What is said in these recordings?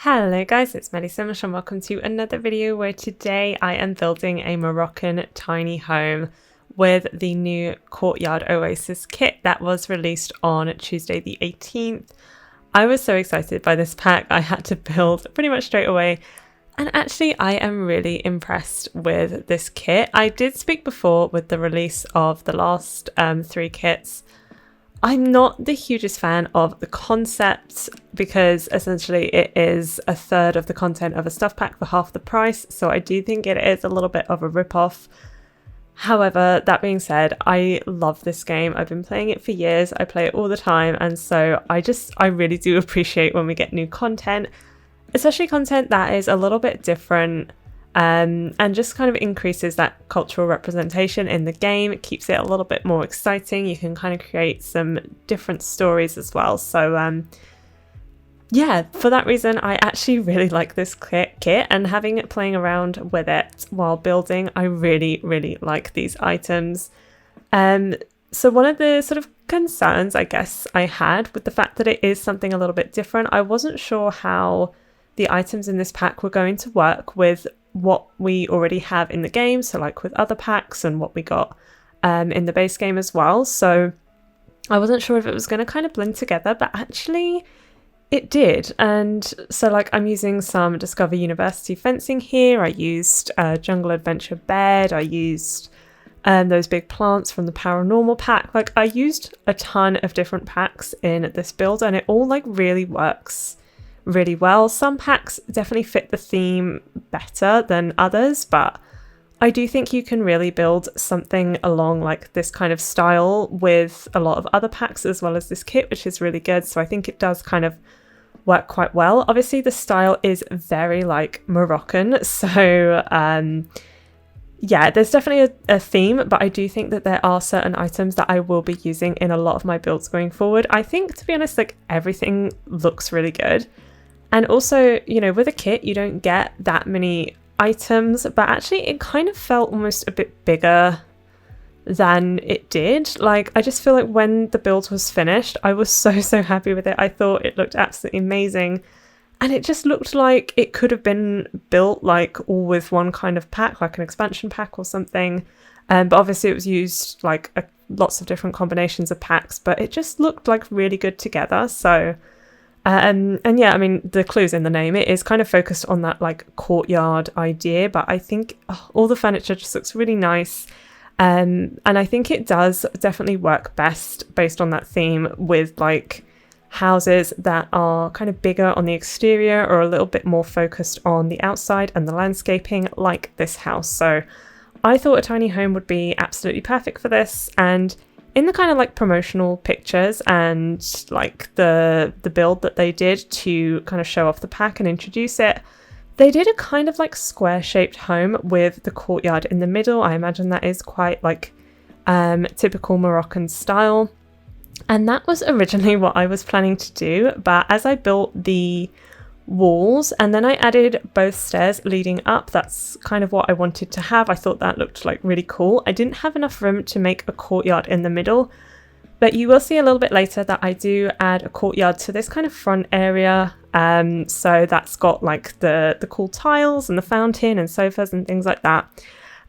Hello guys, it's Melly Simish and welcome to another video where today I am building a Moroccan tiny home with the new Courtyard Oasis kit that was released on Tuesday the 18th. I was so excited by this pack, I had to build pretty much straight away, and actually I am really impressed with this kit. I did speak before with the release of the last three kits. I'm not the hugest fan of the concept because essentially it is a third of the content of a stuff pack for half the price, so I do think it is a little bit of a rip-off. However, that being said, I love this game. I've been playing it for years, I play it all the time, and so I really do appreciate when we get new content, especially content that is a little bit different and just kind of increases that cultural representation in the game. It keeps it a little bit more exciting. You can kind of create some different stories as well. So yeah, for that reason, I actually really like this kit, and having it playing around with it while building, I really like these items. So one of the sort of concerns I guess I had with the fact that it is something a little bit different, I wasn't sure how the items in this pack were going to work with what we already have in the game, so like with other packs and what we got in the base game as well. So I wasn't sure if it was going to kind of blend together, but actually it did. And so like I'm using some Discover University fencing here, I used a Jungle Adventure bed, I used those big plants from the Paranormal pack. Like I used a ton of different packs in this build and it all like really works really well. Some packs definitely fit the theme better than others, but I do think you can really build something along like this kind of style with a lot of other packs as well as this kit, which is really good. So I think it does kind of work quite well. Obviously the style is very like Moroccan, so yeah, there's definitely a theme, but I do think that there are certain items that I will be using in a lot of my builds going forward. I think, to be honest, like everything looks really good. And also, you know, with a kit, you don't get that many items, but actually it kind of felt almost a bit bigger than it did. Like, I just feel like when the build was finished, I was so happy with it. I thought it looked absolutely amazing. And it just looked like it could have been built like all with one kind of pack, like an expansion pack or something. But obviously it was used like lots of different combinations of packs, but it just looked like really good together. So and yeah, I mean, the clue's in the name. It is kind of focused on that like courtyard idea, but I think all the furniture just looks really nice. And I think it does definitely work best based on that theme with like houses that are kind of bigger on the exterior or a little bit more focused on the outside and the landscaping, like this house. So I thought a tiny home would be absolutely perfect for this. And in the kind of like promotional pictures and like the build that they did to kind of show off the pack and introduce it, they did a kind of like square shaped home with the courtyard in the middle. I imagine that is quite like typical Moroccan style. And that was originally what I was planning to do, but as I built the walls and then I added both stairs leading up, that's kind of what I wanted to have. I thought that looked like really cool. I didn't have enough room to make a courtyard in the middle, but you will see a little bit later that I do add a courtyard to this kind of front area. So that's got like the cool tiles and the fountain and sofas and things like that.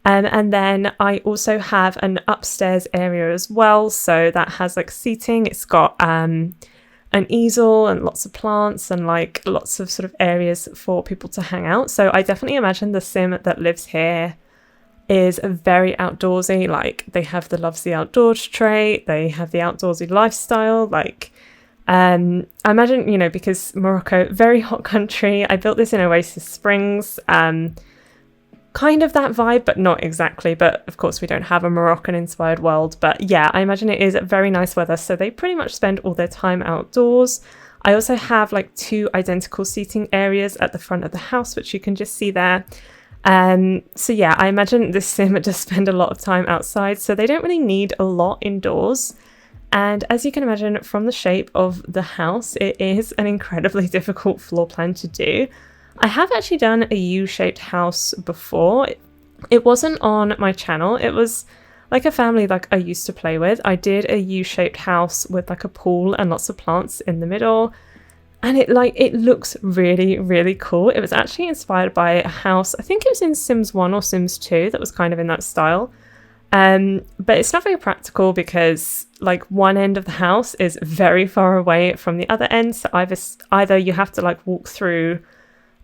And then I also have an upstairs area as well, so that has like seating. It's got an easel and lots of plants and like lots of sort of areas for people to hang out. So I definitely imagine the sim that lives here is very outdoorsy. Like they have the loves the outdoors trait, they have the outdoorsy lifestyle. Like I imagine, you know, because Morocco, very hot country. I built this in Oasis Springs. Kind of that vibe, but not exactly. But of course we don't have a Moroccan inspired world. But yeah, I imagine it is very nice weather, so they pretty much spend all their time outdoors. I also have like two identical seating areas at the front of the house, which you can just see there. So yeah, I imagine this sim does spend a lot of time outside, so they don't really need a lot indoors. And as you can imagine from the shape of the house, it is an incredibly difficult floor plan to do. I have actually done a U-shaped house before. It wasn't on my channel. It was like a family like I used to play with. I did a U-shaped house with like a pool and lots of plants in the middle. And it looks really, really cool. It was actually inspired by a house, I think it was in Sims 1 or Sims 2 that was kind of in that style. But it's not very practical because like one end of the house is very far away from the other end. So either you have to like walk through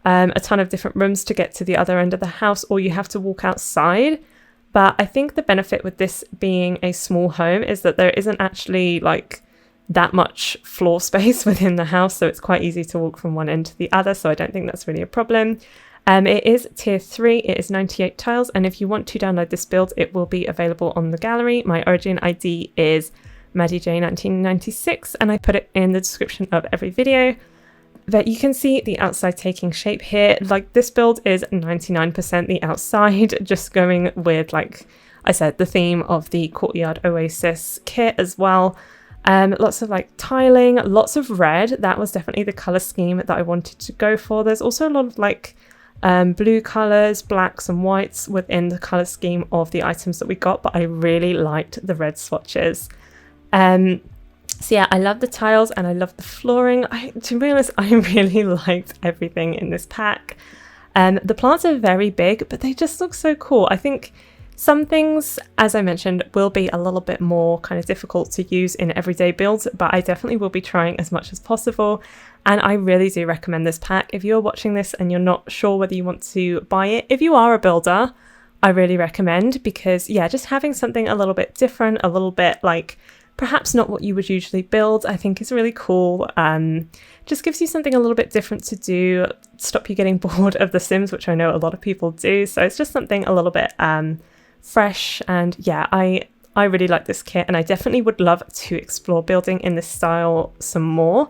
a ton of different rooms to get to the other end of the house, or you have to walk outside. But I think the benefit with this being a small home is that there isn't actually like that much floor space within the house. So it's quite easy to walk from one end to the other. So I don't think that's really a problem. It is tier 3, it is 98 tiles, and if you want to download this build, it will be available on the gallery. My origin ID is MaddieJ1996, and I put it in the description of every video. But you can see the outside taking shape here. Like, this build is 99% the outside, just going with, like I said, the theme of the Courtyard Oasis kit as well. Lots of like tiling, lots of red. That was definitely the color scheme that I wanted to go for. There's also a lot of like blue colors, blacks and whites within the color scheme of the items that we got, but I really liked the red swatches. So yeah, I love the tiles and I love the flooring. To be honest, I really liked everything in this pack. The plants are very big, but they just look so cool. I think some things, as I mentioned, will be a little bit more kind of difficult to use in everyday builds, but I definitely will be trying as much as possible. And I really do recommend this pack. If you're watching this and you're not sure whether you want to buy it, if you are a builder, I really recommend, because yeah, just having something a little bit different, a little bit like perhaps not what you would usually build, I think is really cool. Just gives you something a little bit different to do, stop you getting bored of The Sims, which I know a lot of people do. So it's just something a little bit fresh, and yeah, I really like this kit, and I definitely would love to explore building in this style some more.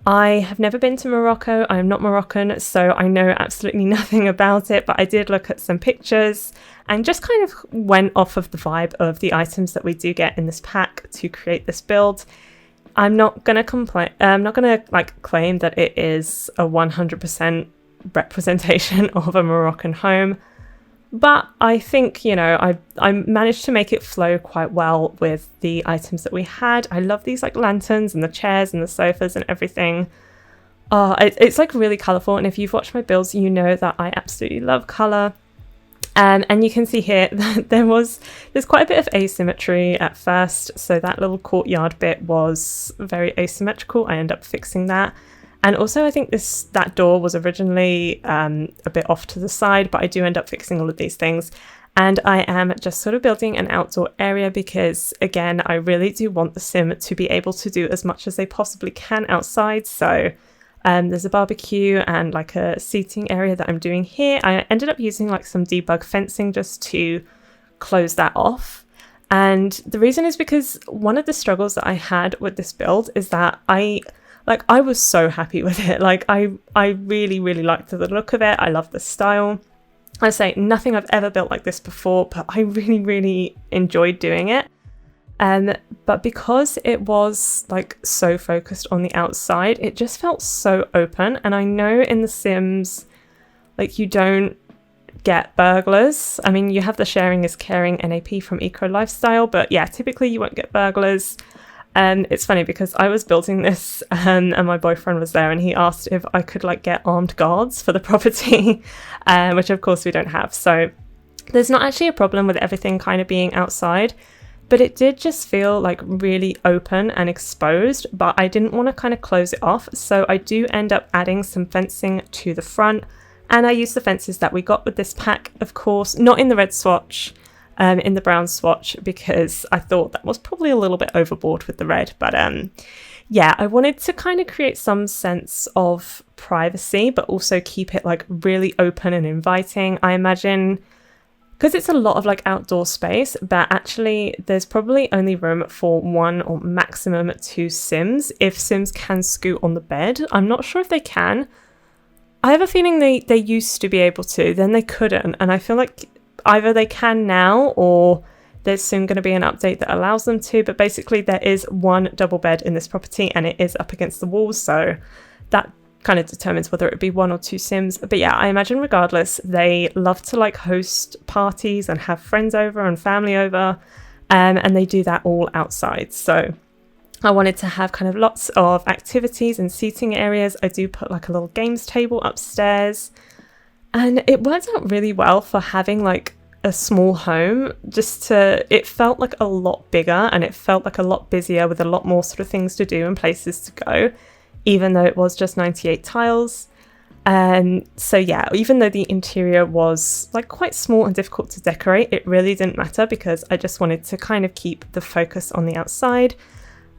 I have never been to Morocco. I am not Moroccan, so I know absolutely nothing about it, but I did look at some pictures and just kind of went off of the vibe of the items that we do get in this pack to create this build. I'm not going to complain. I'm not going to like claim that it is a 100% representation of a Moroccan home. But I think, you know, I managed to make it flow quite well with the items that we had. I love these like lanterns and the chairs and the sofas and everything. It's like really colourful. And if you've watched my builds, you know that I absolutely love colour. And you can see here that there's quite a bit of asymmetry at first. So that little courtyard bit was very asymmetrical. I ended up fixing that. And also I think that door was originally a bit off to the side, but I do end up fixing all of these things. And I am just sort of building an outdoor area because, again, I really do want the sim to be able to do as much as they possibly can outside. So there's a barbecue and like a seating area that I'm doing here. I ended up using like some debug fencing just to close that off. And the reason is because one of the struggles that I had with this build is that I was so happy with it. Like I really, really liked the look of it. I love the style. I say nothing I've ever built like this before, but I really, really enjoyed doing it. But because it was like so focused on the outside, it just felt so open. And I know in The Sims, like you don't get burglars. I mean, you have the sharing is caring NAP from Eco Lifestyle, but yeah, typically you won't get burglars. And it's funny because I was building this and my boyfriend was there and he asked if I could like get armed guards for the property, which of course we don't have. So there's not actually a problem with everything kind of being outside, but it did just feel like really open and exposed, but I didn't want to kind of close it off. So I do end up adding some fencing to the front, and I use the fences that we got with this pack, of course, not in the red swatch. In the brown swatch, because I thought that was probably a little bit overboard with the red. But yeah, I wanted to kind of create some sense of privacy, but also keep it like really open and inviting. I imagine, because it's a lot of like outdoor space, but actually there's probably only room for 1 or maximum 2 Sims, if Sims can scoot on the bed. I'm not sure if they can. I have a feeling they used to be able to, then they couldn't, and I feel like either they can now or there's soon going to be an update that allows them to, but basically there is 1 double bed in this property and it is up against the walls, so that kind of determines whether it would be 1 or 2 Sims. But yeah, I imagine regardless, they love to like host parties and have friends over and family over, and they do that all outside. So I wanted to have kind of lots of activities and seating areas. I do put like a little games table upstairs, and it worked out really well for having like a small home. It felt like a lot bigger, and it felt like a lot busier with a lot more sort of things to do and places to go, even though it was just 98 tiles. So yeah, even though the interior was like quite small and difficult to decorate, it really didn't matter because I just wanted to kind of keep the focus on the outside.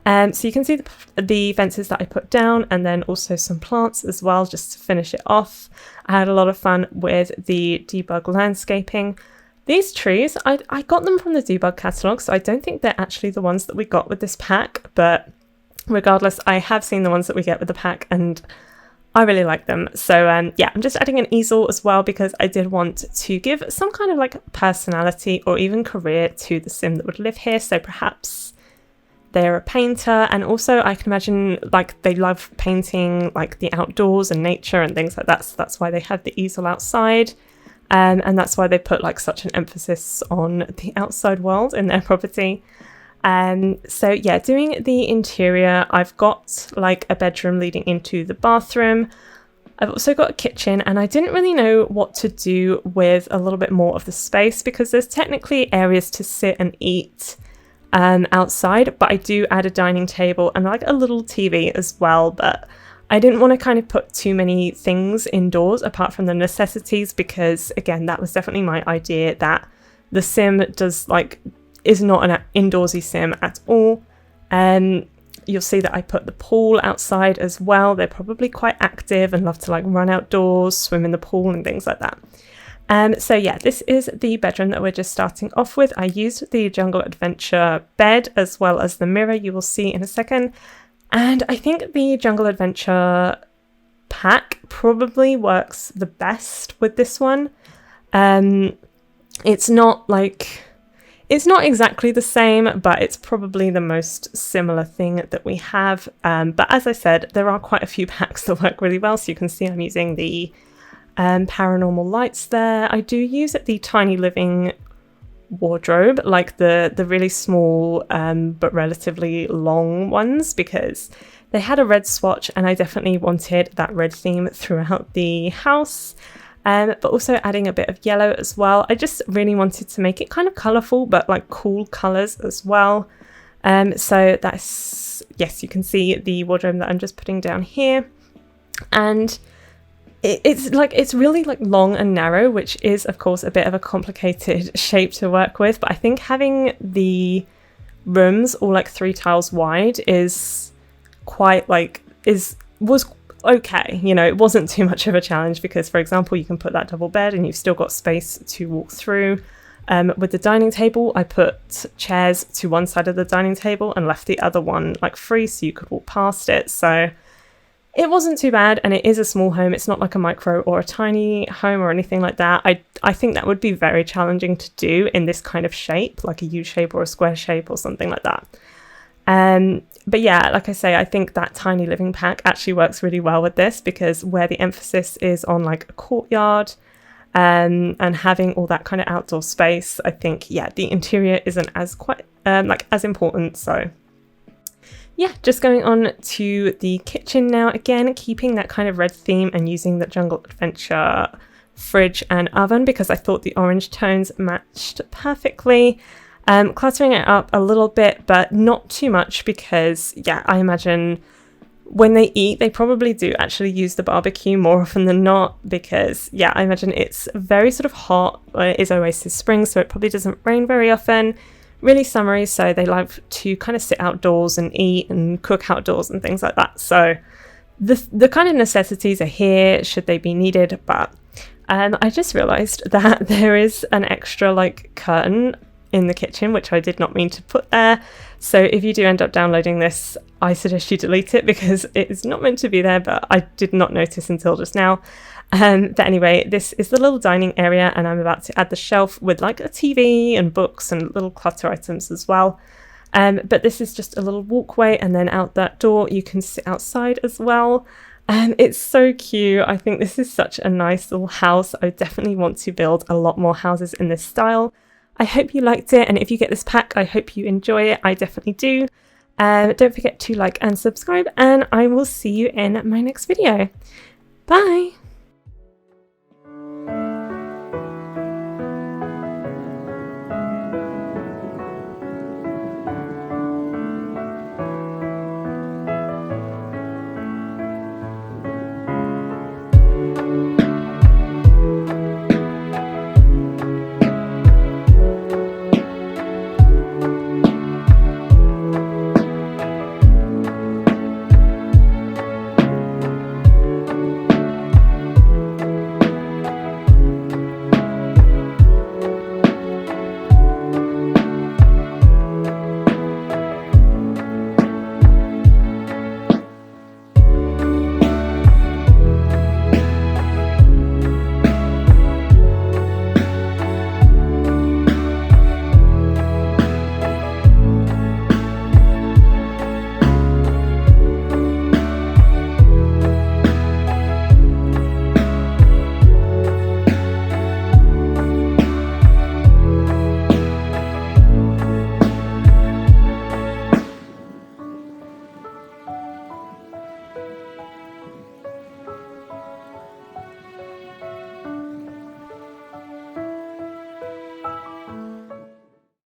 So you can see the fences that I put down, and then also some plants as well, just to finish it off. I had a lot of fun with the debug landscaping. These trees, I got them from the debug catalogue, so I don't think they're actually the ones that we got with this pack, but regardless, I have seen the ones that we get with the pack, and I really like them. So yeah, I'm just adding an easel as well because I did want to give some kind of like personality or even career to the sim that would live here. So perhaps they're a painter, and also I can imagine like they love painting like the outdoors and nature and things like that. So that's why they have the easel outside. And that's why they put like such an emphasis on the outside world in their property. So yeah, doing the interior, I've got like a bedroom leading into the bathroom. I've also got a kitchen, and I didn't really know what to do with a little bit more of the space because there's technically areas to sit and eat outside, but I do add a dining table and like a little TV as well, but I didn't want to kind of put too many things indoors apart from the necessities because, again, that was definitely my idea, that the sim is not an indoorsy sim at all. You'll see that I put the pool outside as well. They're probably quite active and love to like run outdoors, swim in the pool and things like that. So yeah, this is the bedroom that we're just starting off with. I used the Jungle Adventure bed as well as the mirror you will see in a second. And I think the Jungle Adventure pack probably works the best with this one. It's not exactly the same, but it's probably the most similar thing that we have. But as I said, there are quite a few packs that work really well. So you can see I'm using the paranormal lights there. I do use the tiny living wardrobe, like the really small but relatively long ones, because they had a red swatch and I definitely wanted that red theme throughout the house. But also adding a bit of yellow as well. I just really wanted to make it kind of colourful, but like cool colours as well. So that's, yes, you can see the wardrobe that I'm just putting down here. And it's really like long and narrow, which is of course a bit of a complicated shape to work with. But I think having the rooms all like 3 tiles wide is quite was okay, you know, it wasn't too much of a challenge because, for example, you can put that double bed and you've still got space to walk through. With the dining table, I put chairs to one side of the dining table and left the other one like free so you could walk past it. So it wasn't too bad, and it is a small home. It's not like a micro or a tiny home or anything like that. I think that would be very challenging to do in this kind of shape, like a U shape or a square shape or something like that. But yeah, like I say, I think that tiny living pack actually works really well with this because where the emphasis is on like a courtyard and having all that kind of outdoor space, I think, yeah, the interior isn't as as important. So yeah, just going on to the kitchen now, again, keeping that kind of red theme and using the Jungle Adventure fridge and oven because I thought the orange tones matched perfectly. Cluttering it up a little bit, but not too much because, yeah, I imagine when they eat, they probably do actually use the barbecue more often than not because, yeah, I imagine it's very sort of hot. It is Oasis Spring, so it probably doesn't rain very often. Really summery, so they like to kind of sit outdoors and eat and cook outdoors and things like that. So the kind of necessities are here should they be needed, but I just realised that there is an extra like curtain in the kitchen, which I did not mean to put there. So if you do end up downloading this, I suggest you delete it because it is not meant to be there, but I did not notice until just now. But anyway, this is the little dining area and I'm about to add the shelf with like a TV and books and little clutter items as well. But this is just a little walkway and then out that door you can sit outside as well. It's so cute. I think this is such a nice little house. I definitely want to build a lot more houses in this style. I hope you liked it, and if you get this pack, I hope you enjoy it. I definitely do. Don't forget to like and subscribe, and I will see you in my next video. Bye!